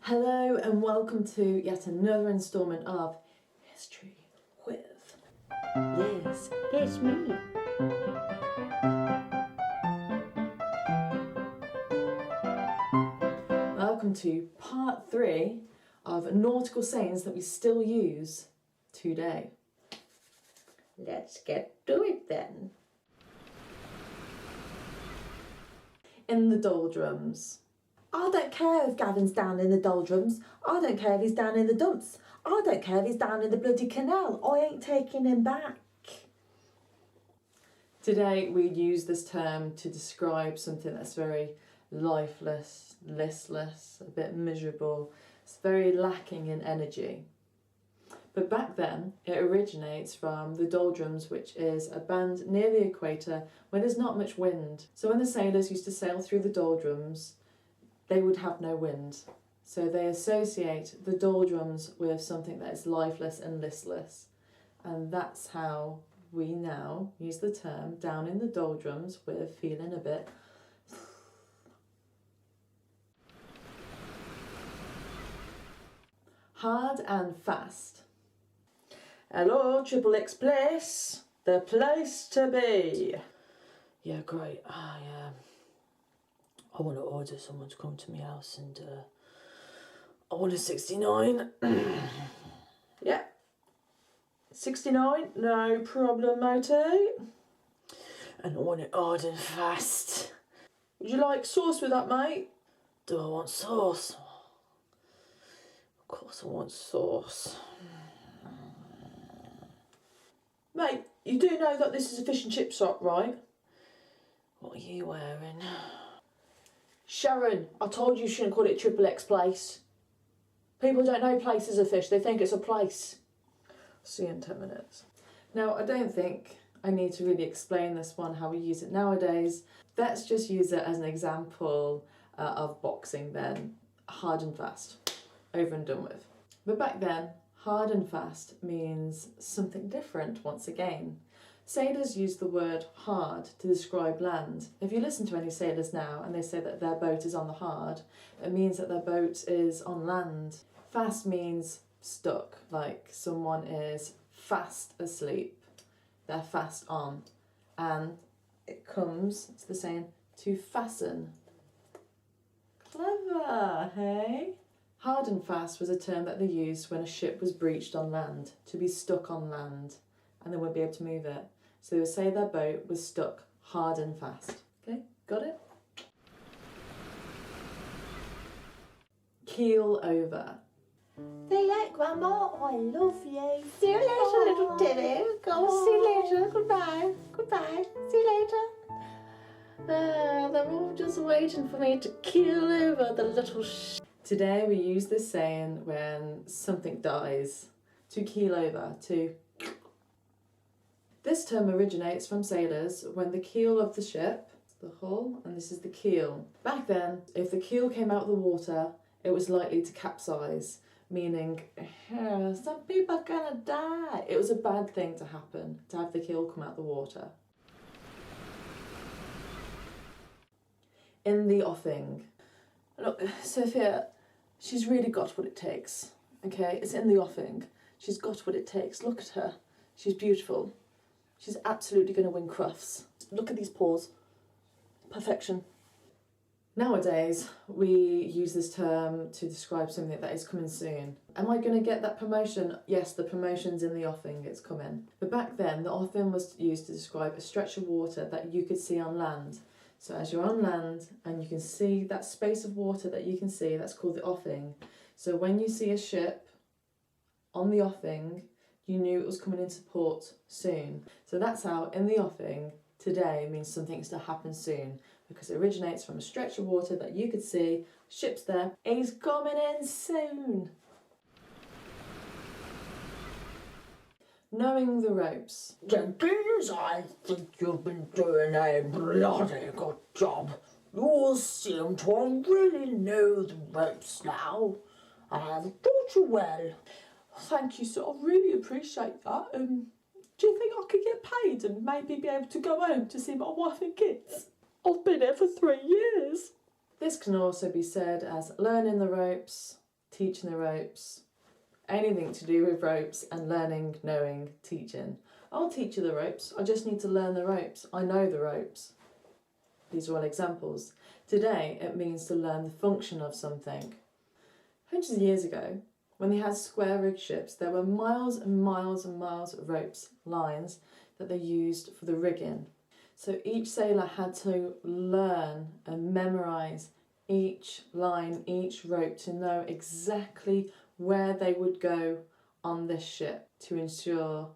Hello and welcome to yet another instalment of History with... Yes, it's me. Welcome to part 3 of nautical sayings that we still use today. Let's get to it then. In the doldrums. I don't care if Gavin's down in the doldrums. I don't care if he's down in the dumps. I don't care if he's down in the bloody canal. I ain't taking him back. Today we use this term to describe something that's very lifeless, listless, a bit miserable. It's very lacking in energy. But back then it originates from the doldrums, which is a band near the equator where there's not much wind. So when the sailors used to sail through the doldrums, they would have no wind. So they associate the doldrums with something that is lifeless and listless. And that's how we now use the term down in the doldrums with feeling a bit... Hard and fast. Hello, Triple X Place. The place to be. Yeah, great. I want to order someone to come to my house and I want a 69. Yeah. 69, no problem, matey. And I want it hard and fast. Would you like sauce with that, mate? Do I want sauce? Of course I want sauce. Mate, you do know that this is a fish and chip shop, right? What are you wearing? Sharon, I told you shouldn't call it Triple X Place. People don't know places of fish, they think it's a place. See you in 10 minutes. Now, I don't think I need to really explain this one, how we use it nowadays. Let's just use it as an example of boxing then. Hard and fast. Over and done with. But back then, hard and fast means something different once again. Sailors use the word hard to describe land. If you listen to any sailors now and they say that their boat is on the hard, it means that their boat is on land. Fast means stuck, like someone is fast asleep. They're fast on. And it comes, it's the saying, to fasten. Clever, hey? Hard and fast was a term that they used when a ship was breached on land, to be stuck on land, and they wouldn't be able to move it. So they would say their boat was stuck hard and fast. Okay, got it? Keel over. See you later, Grandma. I love you. See you later, little Tilly. Go. See you later. Goodbye. Goodbye. See you later. They're all just waiting for me to keel over the little Today we use this saying when something dies. To keel over, to... This term originates from sailors when the keel of the ship, the hull, and this is the keel. Back then, if the keel came out of the water, it was likely to capsize, meaning some people are gonna die. It was a bad thing to happen, to have the keel come out of the water. In the offing. Look, Sophia, she's really got what it takes, okay? It's in the offing. She's got what it takes. Look at her. She's beautiful. She's absolutely going to win Crufts. Look at these paws. Perfection. Nowadays, we use this term to describe something that is coming soon. Am I going to get that promotion? Yes, the promotion's in the offing, it's coming. But back then, the offing was used to describe a stretch of water that you could see on land. So as you're on land and you can see that space of water that you can see, that's called the offing. So when you see a ship on the offing, you knew it was coming into port soon. So that's how in the offing today means something's to happen soon, because it originates from a stretch of water that you could see, ship's there, he's coming in soon. Knowing the ropes. Gentlemen, I think you've been doing a bloody good job. You seem to really know the ropes now. I have taught you well. Thank you, sir. I really appreciate that. Do you think I could get paid and maybe be able to go home to see my wife and kids? I've been here for 3 years. This can also be said as learning the ropes teaching the ropes, anything to do with ropes and learning, knowing, teaching. I'll teach you the ropes, I just need to learn the ropes. I know the ropes. These are all examples. Today, it means to learn the function of something. Hundreds of years ago, when they had square rig ships, there were miles and miles and miles of ropes, lines, that they used for the rigging. So each sailor had to learn and memorise each line, each rope to know exactly where they would go on this ship to ensure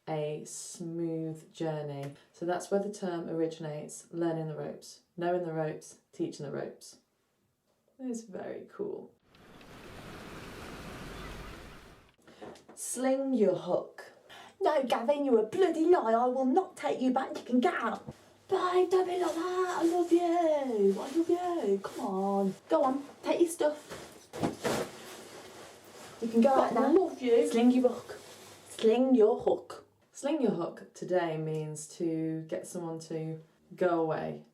a smooth journey. So that's where the term originates, learning the ropes, knowing the ropes, teaching the ropes. It's very cool. Sling your hook. No, Gavin, you're a bloody lie. I will not take you back. You can get out. Babe, don't be like that. I love you. I love you. Come on. Go on, take your stuff. You can go out now. I love you. Sling your hook. Sling your hook. Sling your hook today means to get someone to go away.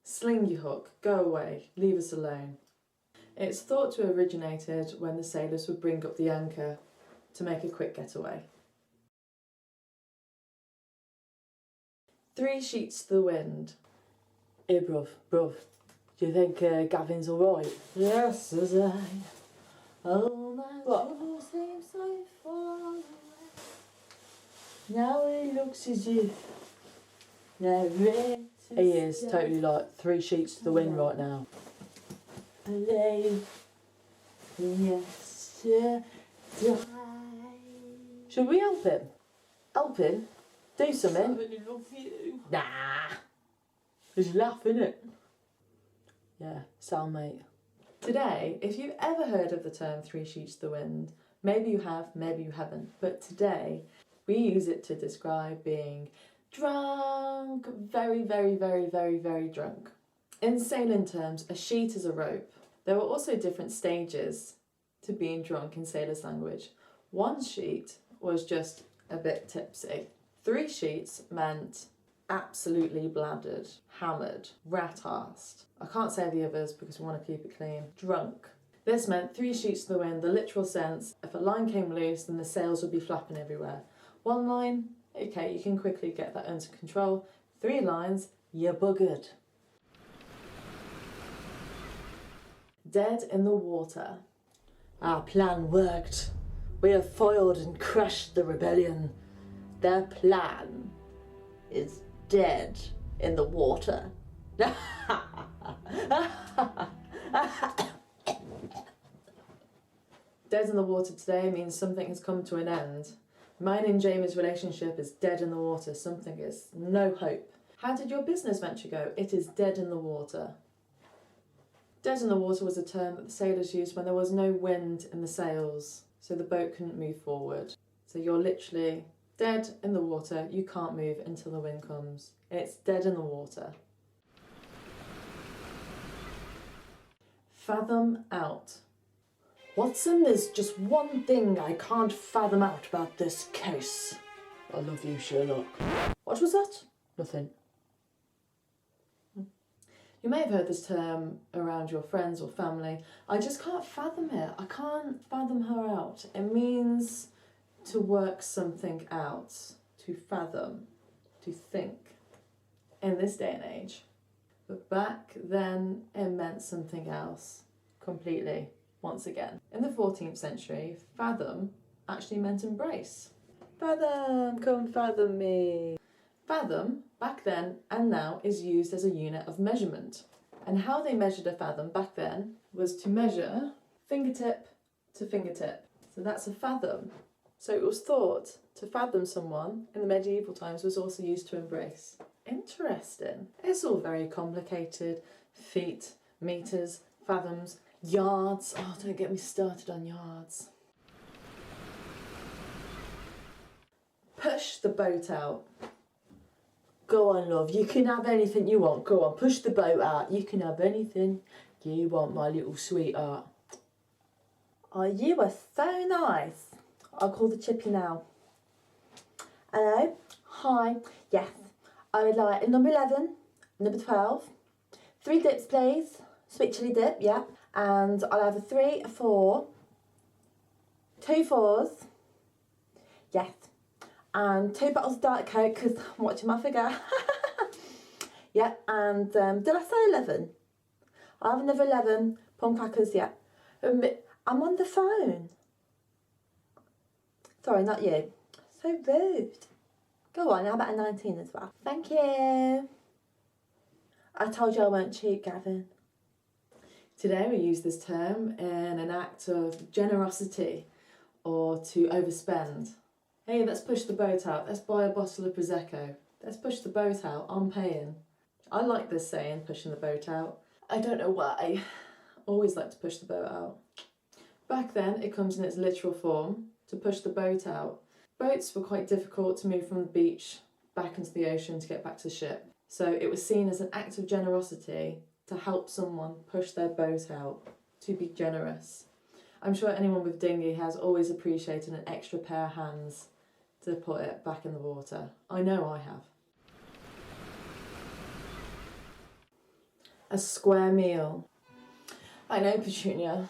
Sling your hook, go away, leave us alone. It's thought to have originated when the sailors would bring up the anchor to make a quick getaway. 3 sheets to the wind. Hey, bruv, do you think Gavin's alright? Yes, says I. Oh, my trouble seems so far away. Now it looks as if he is totally like 3 sheets to the wind right now. Should we help him? Help him? Do something? Nah. He's laughing it. Yeah, cellmate. Today, if you've ever heard of the term 3 sheets to the wind, maybe you have, maybe you haven't, but today we use it to describe being drunk, very, very, very, very, very drunk. In sailing terms, a sheet is a rope. There are also different stages to being drunk in sailors' language. 1 sheet was just a bit tipsy. 3 sheets meant absolutely bladdered, hammered, rat-arsed. I can't say the others because we want to keep it clean. Drunk. This meant 3 sheets to the wind, the literal sense. If a line came loose, then the sails would be flapping everywhere. 1 line, okay, you can quickly get that under control. 3 lines, you're buggered. Dead in the water. Our plan worked. We have foiled and crushed the rebellion. Their plan is dead in the water. Dead in the water today means something has come to an end. Mine and Jamie's relationship is dead in the water. Something is no hope. How did your business venture go? It is dead in the water. Dead in the water was a term that the sailors used when there was no wind in the sails, so the boat couldn't move forward. So you're literally dead in the water, you can't move until the wind comes. It's dead in the water. Fathom out. Watson, there's just one thing I can't fathom out about this case. I love you, Sherlock. What was that? Nothing. You may have heard this term around your friends or family. I just can't fathom it. I can't fathom her out. It means to work something out, to fathom, to think. In this day and age. But back then it meant something else completely, once again. In the 14th century, fathom actually meant embrace. Fathom, come fathom me. Fathom, back then and now, is used as a unit of measurement. And how they measured a fathom back then was to measure fingertip to fingertip. So that's a fathom. So it was thought to fathom someone in the medieval times was also used to embrace. Interesting. It's all very complicated. Feet, meters, fathoms, yards. Oh, don't get me started on yards. Push the boat out. Go on, love, you can have anything you want. Go on, push the boat out. You can have anything you want, my little sweetheart. Oh, you are so nice. I'll call the chippy now. Hello? Hi. Yes. I would like number 11, number 12. 3 dips, please. Sweet chilli dip, yeah. And I'll have a 3, a 4, 2 4s. Yes. And 2 bottles of Diet Coke because I'm watching my figure. Yeah, and did I say 11? I have another 11 plum crackers, yeah. I'm on the phone. Sorry, not you. So rude. Go on, how about a 19 as well? Thank you. I told you I weren't cheap, Gavin. Today we use this term in an act of generosity or to overspend. Hey, let's push the boat out. Let's buy a bottle of Prosecco. Let's push the boat out. I'm paying. I like this saying, pushing the boat out. I don't know why. I always like to push the boat out. Back then, it comes in its literal form, to push the boat out. Boats were quite difficult to move from the beach back into the ocean to get back to the ship. So it was seen as an act of generosity to help someone push their boat out, to be generous. I'm sure anyone with dinghy has always appreciated an extra pair of hands to put it back in the water. I know I have. A square meal. I know, Petunia.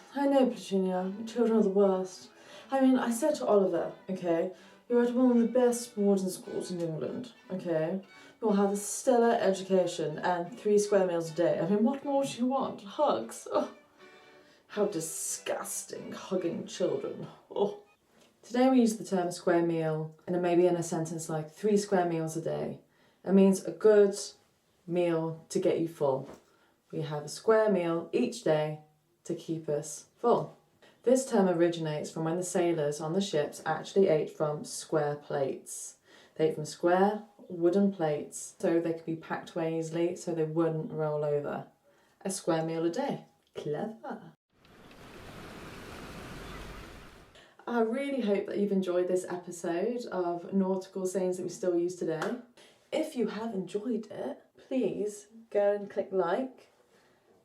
Children are the worst. I mean, I said to Oliver, okay, you're at one of the best boarding schools in England, okay? You'll have a stellar education and 3 square meals a day. I mean, what more do you want? Hugs? Oh, how disgusting, hugging children. Oh. Today we use the term square meal, and maybe in a sentence like 3 square meals a day. It means a good meal to get you full. We have a square meal each day to keep us full. This term originates from when the sailors on the ships actually ate from square plates. They ate from square wooden plates so they could be packed away easily so they wouldn't roll over. A square meal a day. Clever. I really hope that you've enjoyed this episode of nautical sayings that we still use today. If you have enjoyed it, please go and click like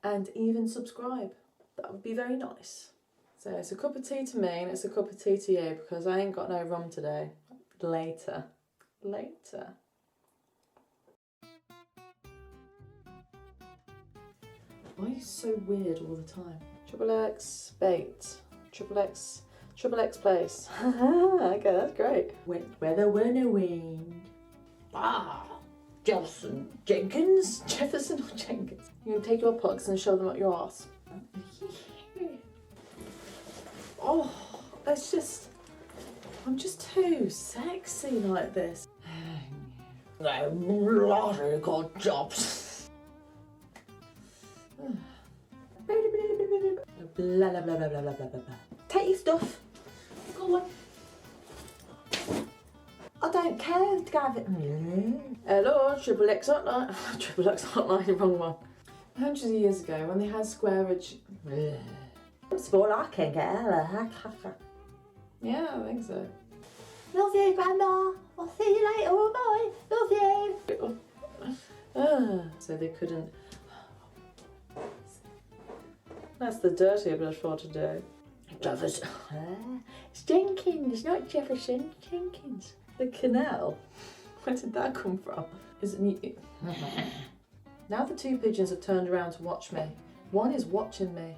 and even subscribe. That would be very nice. So it's a cup of tea to me and it's a cup of tea to you because I ain't got no rum today. Later. Why are you so weird all the time? XXX bait. XXX place. Okay, that's great. Went where there were no wind. Jefferson Jenkins. Jefferson or Jenkins? You can take your pucks and show them up your arse. Oh, it's just... I'm just too sexy like this. No, bloody good jobs. Blah, blah, blah, blah, blah, blah, blah, blah. Take your stuff. Go on. I don't care, Gavin. Hello, XXX hotline. XXX hotline, wrong one. Hundreds of years ago, when they had squareage... That's all I can get. Yeah, I think so. Love you, Grandma. I'll see you later. Bye. Love you. So they couldn't... That's the dirtier bit for today. Jefferson. It's Jenkins, not Jefferson. Jenkins. The canal? Where did that come from? Is it new? Now the 2 pigeons have turned around to watch me. One is watching me.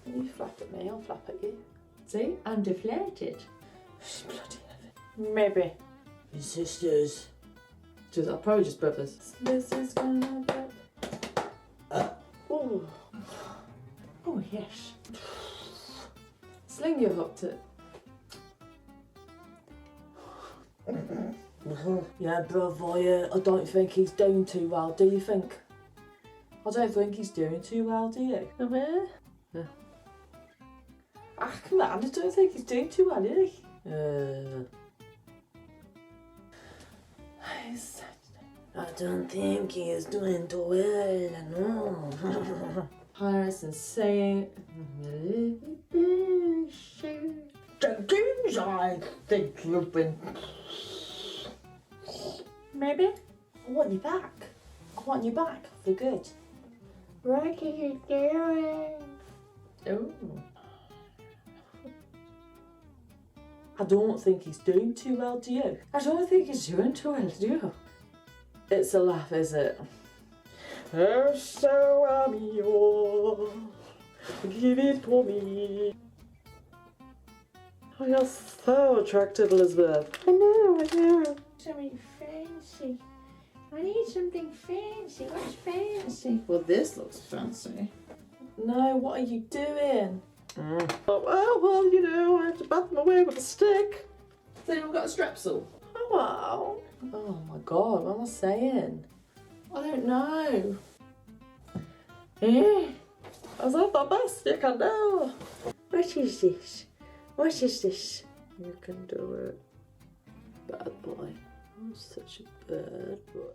You flap at me, I'll flap at you. See, I'm deflated. Bloody Maybe. Your sisters. Just, I'll probably just brothers. This is gonna be... Oh. Oh, yes. Sling your hook to... Yeah, brother, I don't think he's doing too well, do you think? I don't think he's doing too well, do you? Yeah. Ah, come on, I don't think he's doing too well, is he? I don't think he is doing too well, no. Pirates and saying... Jenkins, I think you've been... Maybe. I want you back. I want you back for good. What are you doing? Oh. I don't think he's doing too well, do you? I don't think he's doing too well, do you? It's a laugh, is it? So amigo, give it to me. Oh, you're so attractive, Elizabeth. I know. Something fancy. I need something fancy. What's fancy? Well, this looks fancy. No, what are you doing? Oh, well, you know, I have to bat them away with a stick. Has anyone got a strepsil? Oh, wow. Oh my god, what am I saying? I don't know. I was at the best stick I know. What is this? What is this? You can do it. Bad boy. I'm such a bad boy.